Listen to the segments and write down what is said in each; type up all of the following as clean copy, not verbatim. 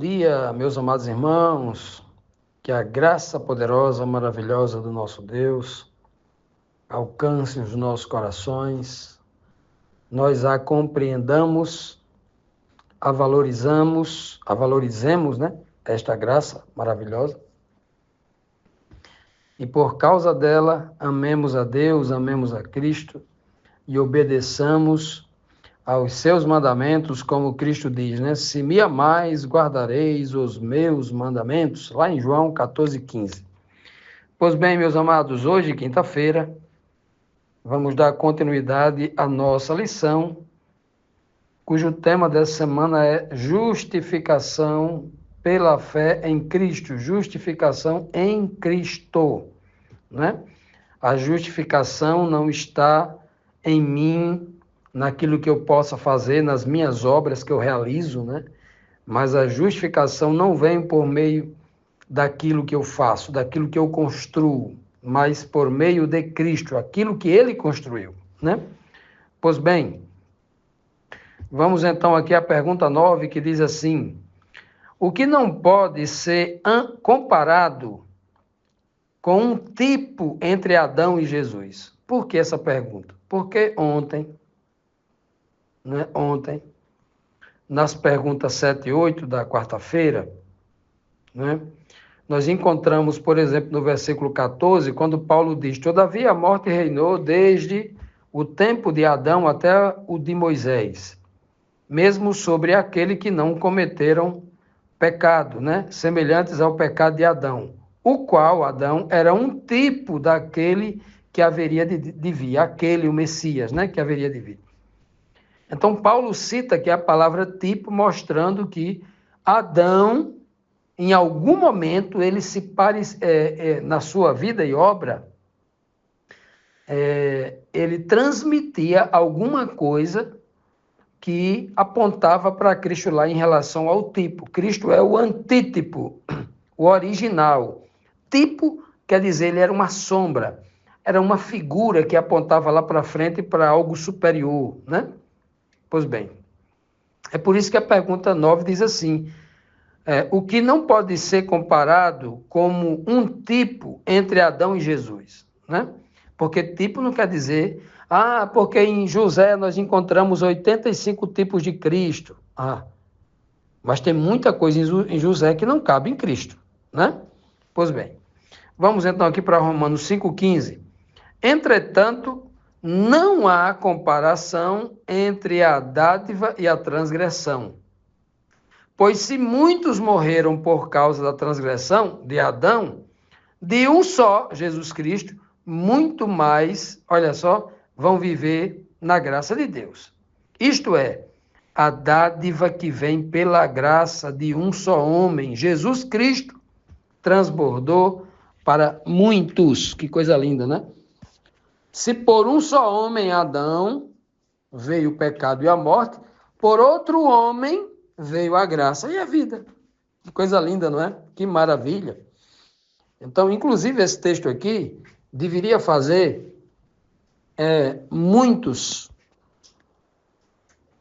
dia, meus amados irmãos. Que a graça poderosa, maravilhosa do nosso Deus alcance os nossos corações, nós a compreendamos, a valorizemos, né? Esta graça maravilhosa. E por causa dela, amemos a Deus, amemos a Cristo e obedeçamos aos seus mandamentos, como Cristo diz, né? Se me amais, guardareis os meus mandamentos, lá em João 14:15. Pois bem, meus amados, hoje, quinta-feira, vamos dar continuidade à nossa lição, cujo tema dessa semana é justificação pela fé em Cristo, justificação em Cristo, né? A justificação não está em mim, naquilo que eu possa fazer, nas minhas obras que eu realizo, né? Mas a justificação não vem por meio daquilo que eu faço, daquilo que eu construo, mas por meio de Cristo, aquilo que Ele construiu, né? Pois bem, vamos então aqui à pergunta 9, que diz assim: o que não pode ser comparado com um tipo entre Adão e Jesus? Por que essa pergunta? Porque ontem, nas perguntas 7 e 8 da quarta-feira, né, nós encontramos, por exemplo, no versículo 14, quando Paulo diz: todavia a morte reinou desde o tempo de Adão até o de Moisés, mesmo sobre aquele que não cometeram pecado, né, semelhantes ao pecado de Adão, o qual, Adão, era um tipo daquele que haveria de vir, aquele, o Messias, né, que haveria de vir. Então, Paulo cita aqui a palavra tipo, mostrando que Adão, em algum momento, ele se na sua vida e obra, ele transmitia alguma coisa que apontava para Cristo lá em relação ao tipo. Cristo é o antítipo, o original. Tipo quer dizer, ele era uma sombra, era uma figura que apontava lá para frente para algo superior, né? Pois bem, é por isso que a pergunta 9 diz assim: o que não pode ser comparado como um tipo entre Adão e Jesus, né? Porque tipo não quer dizer, porque em José nós encontramos 85 tipos de Cristo. Mas tem muita coisa em José que não cabe em Cristo, né? Pois bem, vamos então aqui para Romanos 5,15. Entretanto, não há comparação entre a dádiva e a transgressão. Pois se muitos morreram por causa da transgressão de Adão, de um só, Jesus Cristo, muito mais, olha só, vão viver na graça de Deus. Isto é, a dádiva que vem pela graça de um só homem, Jesus Cristo, transbordou para muitos. Que coisa linda, né? Se por um só homem, Adão, veio o pecado e a morte, por outro homem veio a graça e a vida. Que coisa linda, não é? Que maravilha. Então, inclusive, esse texto aqui deveria fazer muitos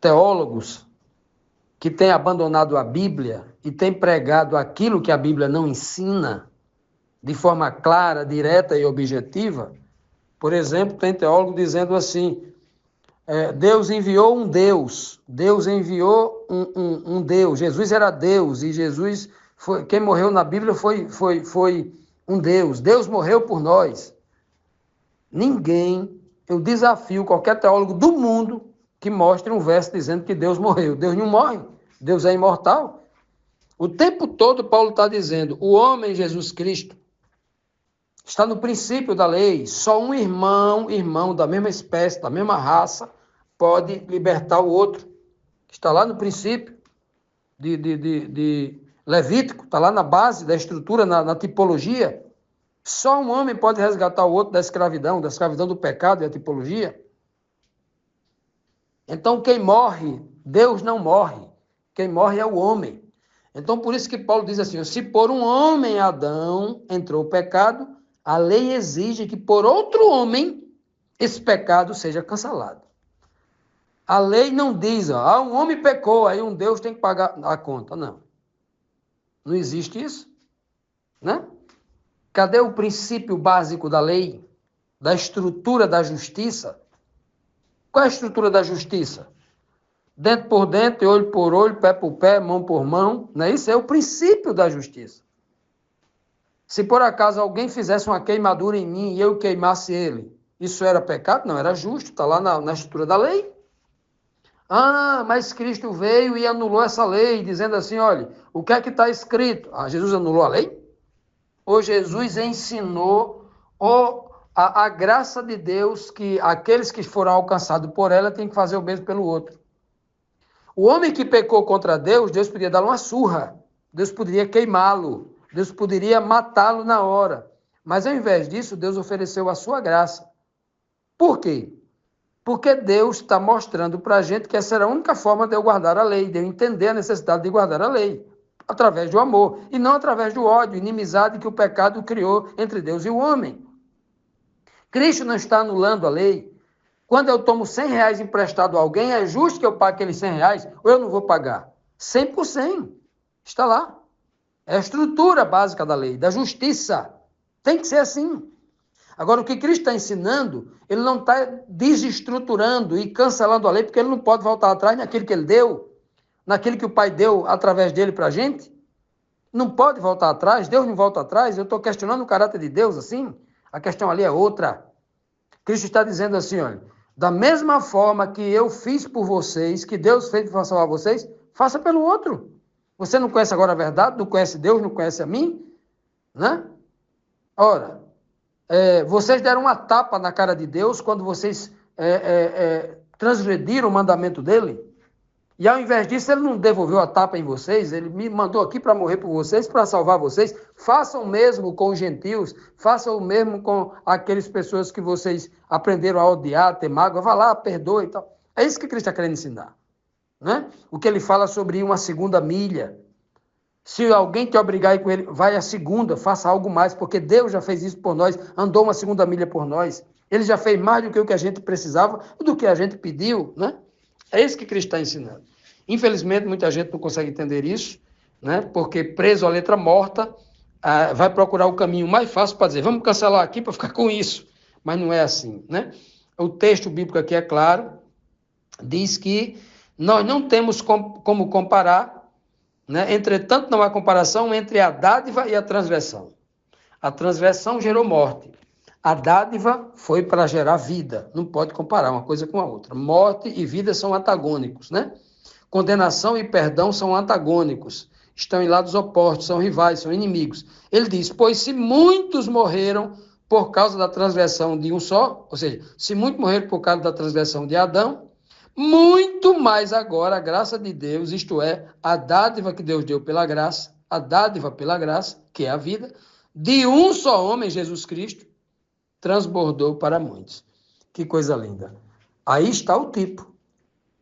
teólogos que têm abandonado a Bíblia e têm pregado aquilo que a Bíblia não ensina de forma clara, direta e objetiva. Por exemplo, tem teólogo dizendo assim: Deus enviou um Deus, Deus enviou um Deus, Jesus era Deus, e Jesus, quem morreu na Bíblia foi um Deus, Deus morreu por nós. Ninguém, eu desafio qualquer teólogo do mundo que mostre um verso dizendo que Deus morreu. Deus não morre, Deus é imortal. O tempo todo Paulo está dizendo, o homem Jesus Cristo está no princípio da lei, só um irmão da mesma espécie, da mesma raça, pode libertar o outro. Está lá no princípio de Levítico, está lá na base da estrutura, na tipologia. Só um homem pode resgatar o outro da escravidão do pecado e a tipologia. Então, quem morre, Deus não morre. Quem morre é o homem. Então, por isso que Paulo diz assim, se por um homem, Adão, entrou o pecado, a lei exige que por outro homem esse pecado seja cancelado. A lei não diz, um homem pecou, aí um Deus tem que pagar a conta. Não. Não existe isso, né? Cadê o princípio básico da lei, da estrutura da justiça? Qual é a estrutura da justiça? Dente por dente, olho por olho, pé por pé, mão por mão, não é isso? É o princípio da justiça. Se por acaso alguém fizesse uma queimadura em mim e eu queimasse ele, isso era pecado? Não, era justo, está lá na estrutura da lei. Ah, mas Cristo veio e anulou essa lei, dizendo assim, olha, o que é que está escrito? Ah, Jesus anulou a lei? Ou Jesus ensinou a graça de Deus que aqueles que foram alcançados por ela têm que fazer o mesmo pelo outro? O homem que pecou contra Deus, Deus podia dar uma surra, Deus poderia queimá-lo, Deus poderia matá-lo na hora. Mas ao invés disso, Deus ofereceu a sua graça. Por quê? Porque Deus está mostrando para a gente que essa era a única forma de eu guardar a lei, de eu entender a necessidade de guardar a lei, através do amor, e não através do ódio, inimizade que o pecado criou entre Deus e o homem. Cristo não está anulando a lei. Quando eu tomo 100 reais emprestado a alguém, é justo que eu pague aqueles 100 reais ou eu não vou pagar? 100 por 100. Está lá. É a estrutura básica da lei, da justiça. Tem que ser assim. Agora, o que Cristo está ensinando, ele não está desestruturando e cancelando a lei, porque ele não pode voltar atrás naquilo que ele deu, naquilo que o Pai deu através dele para a gente. Não pode voltar atrás, Deus não volta atrás. Eu estou questionando o caráter de Deus assim. A questão ali é outra. Cristo está dizendo assim, olha, da mesma forma que eu fiz por vocês, que Deus fez para salvar vocês, faça pelo outro. Você não conhece agora a verdade, não conhece Deus, não conhece a mim, né? Ora, vocês deram uma tapa na cara de Deus quando vocês transgrediram o mandamento dele. E ao invés disso, ele não devolveu a tapa em vocês, ele me mandou aqui para morrer por vocês, para salvar vocês. Façam o mesmo com os gentios, façam o mesmo com aquelas pessoas que vocês aprenderam a odiar, a ter mágoa. Vá lá, perdoe e tal. É isso que Cristo está querendo ensinar, né? O que ele fala sobre uma segunda milha. Se alguém te obrigar a ir com ele, vai a segunda, faça algo mais, porque Deus já fez isso por nós, andou uma segunda milha por nós. Ele já fez mais do que o que a gente precisava, do que a gente pediu, né? É isso que Cristo está ensinando. Infelizmente, muita gente não consegue entender isso, né? Porque preso à letra morta, vai procurar o caminho mais fácil para dizer, vamos cancelar aqui para ficar com isso. Mas não é assim, né? O texto bíblico aqui é claro, diz que nós não temos como comparar, né? Entretanto, não há comparação entre a dádiva e a transgressão. A transgressão gerou morte. A dádiva foi para gerar vida. Não pode comparar uma coisa com a outra. Morte e vida são antagônicos, né? Condenação e perdão são antagônicos. Estão em lados opostos, são rivais, são inimigos. Ele diz, pois se muitos morreram por causa da transgressão de um só, ou seja, se muitos morreram por causa da transgressão de Adão, muito mais agora a graça de Deus, isto é, a dádiva que Deus deu pela graça, a dádiva pela graça, que é a vida, de um só homem, Jesus Cristo, transbordou para muitos. Que coisa linda. Aí está o tipo.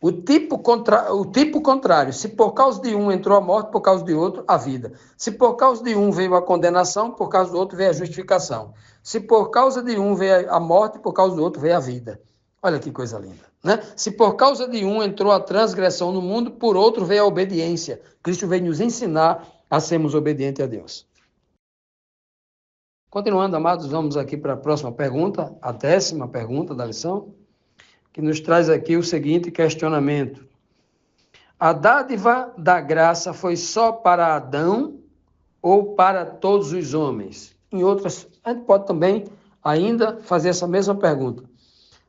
O tipo contrário. Se por causa de um entrou a morte, por causa de outro, a vida. Se por causa de um veio a condenação, por causa do outro veio a justificação. Se por causa de um veio a morte, por causa do outro veio a vida. Olha que coisa linda, né? Se por causa de um entrou a transgressão no mundo, por outro veio a obediência. Cristo veio nos ensinar a sermos obedientes a Deus. Continuando, amados, vamos aqui para a próxima pergunta, a 10ª pergunta da lição, que nos traz aqui o seguinte questionamento. A dádiva da graça foi só para Adão ou para todos os homens? Em outras, a gente pode também ainda fazer essa mesma pergunta.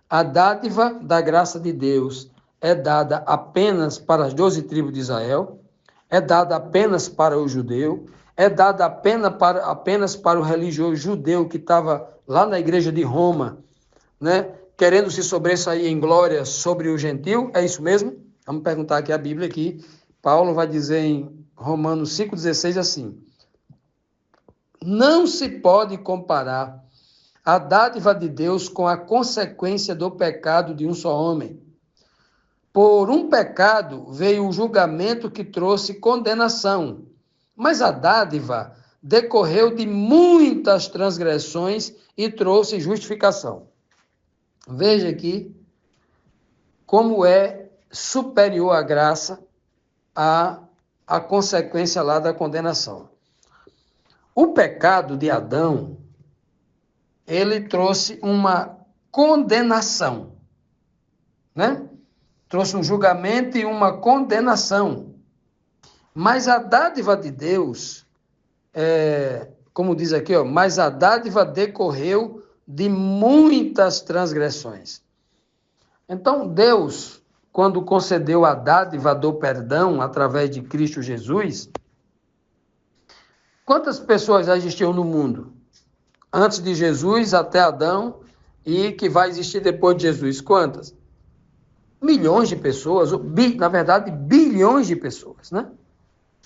A dádiva da graça de Deus é dada apenas para as 12 tribos de Israel? É dada apenas para o judeu? É dada apenas para o religioso judeu que estava lá na igreja de Roma, né, querendo se sobressair em glória sobre o gentil? É isso mesmo? Vamos perguntar aqui a Bíblia aqui. Paulo vai dizer em Romanos 5,16 assim: não se pode comparar a dádiva de Deus com a consequência do pecado de um só homem. Por um pecado veio o julgamento que trouxe condenação, mas a dádiva decorreu de muitas transgressões e trouxe justificação. Veja aqui como é superior a graça a a consequência lá da condenação. O pecado de Adão, ele trouxe uma condenação, né? Trouxe um julgamento e uma condenação. Mas a dádiva de Deus, como diz aqui, ó, mas a dádiva decorreu de muitas transgressões. Então, Deus, quando concedeu a dádiva do perdão através de Cristo Jesus, quantas pessoas já existiam no mundo? Antes de Jesus até Adão e que vai existir depois de Jesus? Quantas? Milhões de pessoas, na verdade, bilhões de pessoas, né?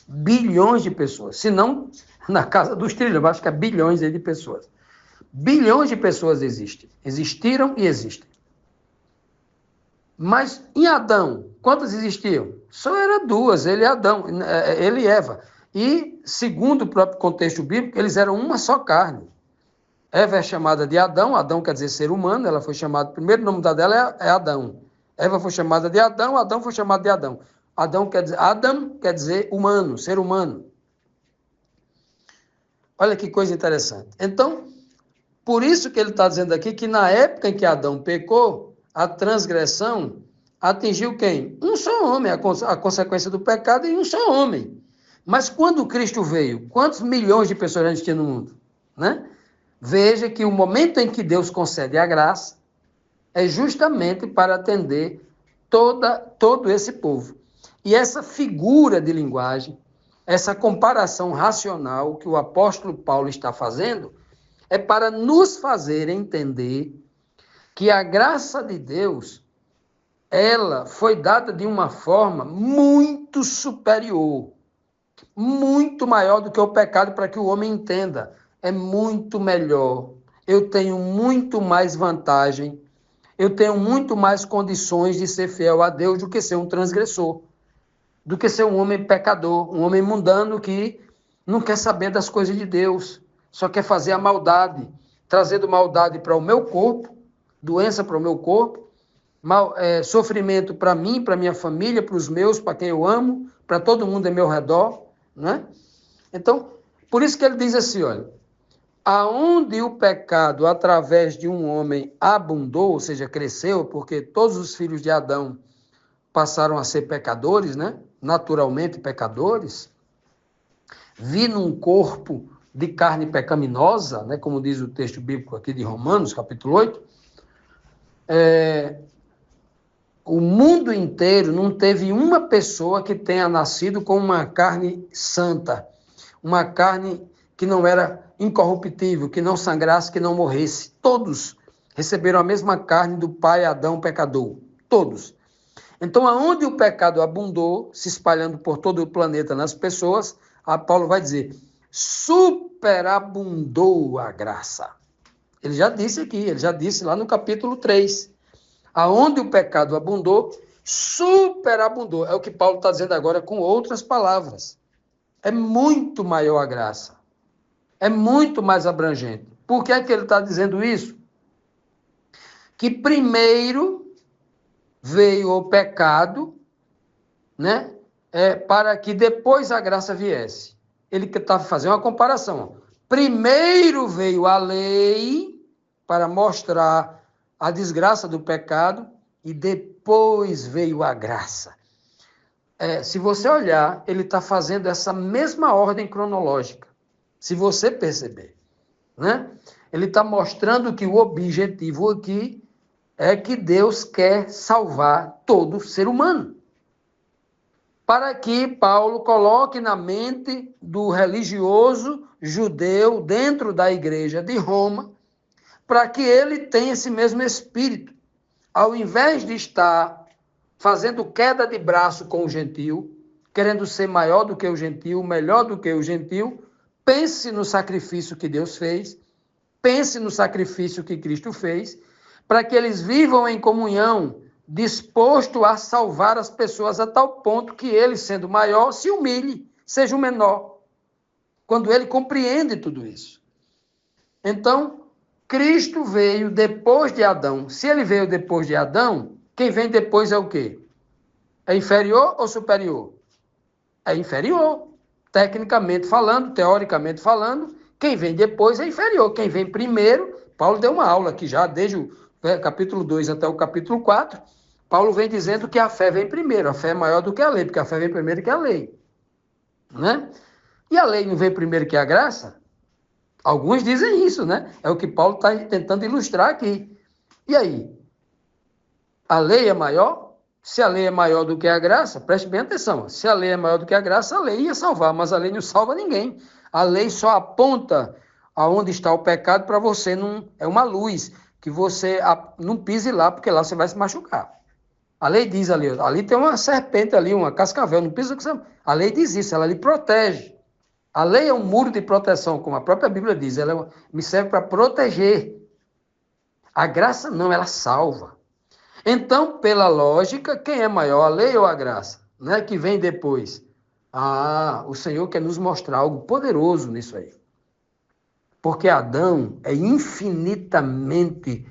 Bilhões de pessoas, se não na casa dos trilhões, acho que é bilhões de pessoas. Bilhões de pessoas existiram e existem. Mas em Adão, quantas existiam? Só eram duas, ele e Eva. E, segundo o próprio contexto bíblico, eles eram uma só carne. Eva é chamada de Adão, Adão quer dizer ser humano, ela foi chamada, o primeiro nome dela é Adão. Eva foi chamada de Adão, Adão foi chamado de Adão. Adam quer dizer humano, ser humano. Olha que coisa interessante. Então, por isso que ele está dizendo aqui que na época em que Adão pecou, a transgressão atingiu quem? Um só homem, a consequência do pecado em um só homem. Mas quando Cristo veio, quantos milhões de pessoas a gente tinha no mundo? Né? Veja que o momento em que Deus concede a graça é justamente para atender todo esse povo. E essa figura de linguagem, essa comparação racional que o apóstolo Paulo está fazendo, é para nos fazer entender que a graça de Deus, ela foi dada de uma forma muito superior, muito maior do que o pecado, para que o homem entenda. É muito melhor. Eu tenho muito mais vantagem, eu tenho muito mais condições de ser fiel a Deus do que ser um transgressor, do que ser um homem pecador, um homem mundano que não quer saber das coisas de Deus, só quer fazer a maldade, trazendo maldade para o meu corpo, doença para o meu corpo, sofrimento para mim, para minha família, para os meus, para quem eu amo, para todo mundo ao meu redor, né? Então, por isso que ele diz assim, olha, aonde o pecado através de um homem abundou, ou seja, cresceu, porque todos os filhos de Adão passaram a ser pecadores, né? Naturalmente pecadores, vi num corpo de carne pecaminosa, né? Como diz o texto bíblico aqui de Romanos, capítulo 8, o mundo inteiro não teve uma pessoa que tenha nascido com uma carne santa, uma carne que não era incorruptível, que não sangrasse, que não morresse. Todos receberam a mesma carne do pai Adão pecador. Todos. Então, aonde o pecado abundou, se espalhando por todo o planeta nas pessoas, a Paulo vai dizer, superabundou a graça. Ele já disse aqui, ele já disse lá no capítulo 3. Aonde o pecado abundou, superabundou. É o que Paulo está dizendo agora com outras palavras. É muito maior a graça. É muito mais abrangente. Por que é que ele está dizendo isso? Que primeiro veio o pecado, né? Para que depois a graça viesse. Ele está fazendo uma comparação. Primeiro veio a lei para mostrar a desgraça do pecado e depois veio a graça. Se você olhar, ele está fazendo essa mesma ordem cronológica. Se você perceber, né? Ele está mostrando que o objetivo aqui é que Deus quer salvar todo ser humano. Para que Paulo coloque na mente do religioso judeu dentro da igreja de Roma, para que ele tenha esse mesmo espírito. Ao invés de estar fazendo queda de braço com o gentil, querendo ser maior do que o gentil, melhor do que o gentil, pense no sacrifício que Deus fez, pense no sacrifício que Cristo fez, para que eles vivam em comunhão, disposto a salvar as pessoas a tal ponto que ele, sendo maior, se humilhe, seja o menor. Quando ele compreende tudo isso. Então, Cristo veio depois de Adão. Se ele veio depois de Adão, quem vem depois é o quê? É inferior ou superior? é inferior. Tecnicamente falando, teoricamente falando, quem vem depois é inferior. Quem vem primeiro, Paulo deu uma aula aqui já, desde o capítulo 2 até o capítulo 4, Paulo vem dizendo que a fé vem primeiro, a fé é maior do que a lei, porque a fé vem primeiro que a lei. Né? E a lei não vem primeiro que a graça? Alguns dizem isso, né? É o que Paulo está tentando ilustrar aqui. E aí? A lei é maior? Se a lei é maior do que a graça, preste bem atenção. Se a lei é maior do que a graça, a lei ia salvar, mas a lei não salva ninguém. A lei só aponta aonde está o pecado para você não. É uma luz que você não pise lá, porque lá você vai se machucar. A lei diz ali tem uma serpente ali, uma cascavel, não pisa que você. A lei diz isso, ela lhe protege. A lei é um muro de proteção, como a própria Bíblia diz, ela me serve para proteger. A graça não, ela salva. Então, pela lógica, quem é maior, a lei ou a graça? Né? Que vem depois. Ah, o Senhor quer nos mostrar algo poderoso nisso aí. Porque Adão é infinitamente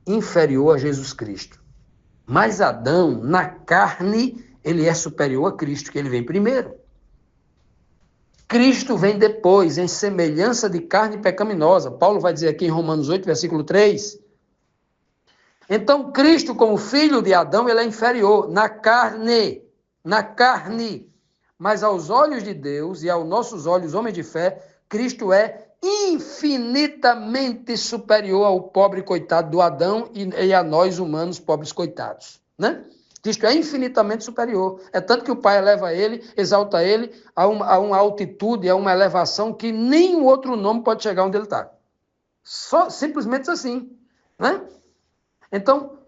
inferior a Jesus Cristo. Mas Adão, na carne, ele é superior a Cristo, que ele vem primeiro. Cristo vem depois, em semelhança de carne pecaminosa. Paulo vai dizer aqui em Romanos 8, versículo 3. Então, Cristo, como filho de Adão, ele é inferior na carne. Mas aos olhos de Deus e aos nossos olhos, homens de fé, Cristo é infinitamente superior ao pobre coitado do Adão e a nós humanos, pobres coitados, né? Cristo é infinitamente superior. É tanto que o Pai eleva ele, exalta ele a uma altitude, a uma elevação que nenhum outro nome pode chegar onde ele está. Só simplesmente assim, né? Então,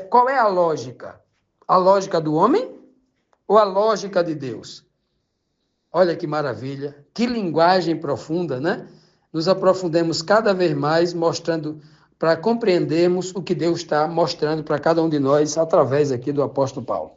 qual é a lógica? A lógica do homem ou a lógica de Deus? Olha que maravilha, que linguagem profunda, né? Nos aprofundemos cada vez mais, mostrando, para compreendermos o que Deus está mostrando para cada um de nós através aqui do apóstolo Paulo.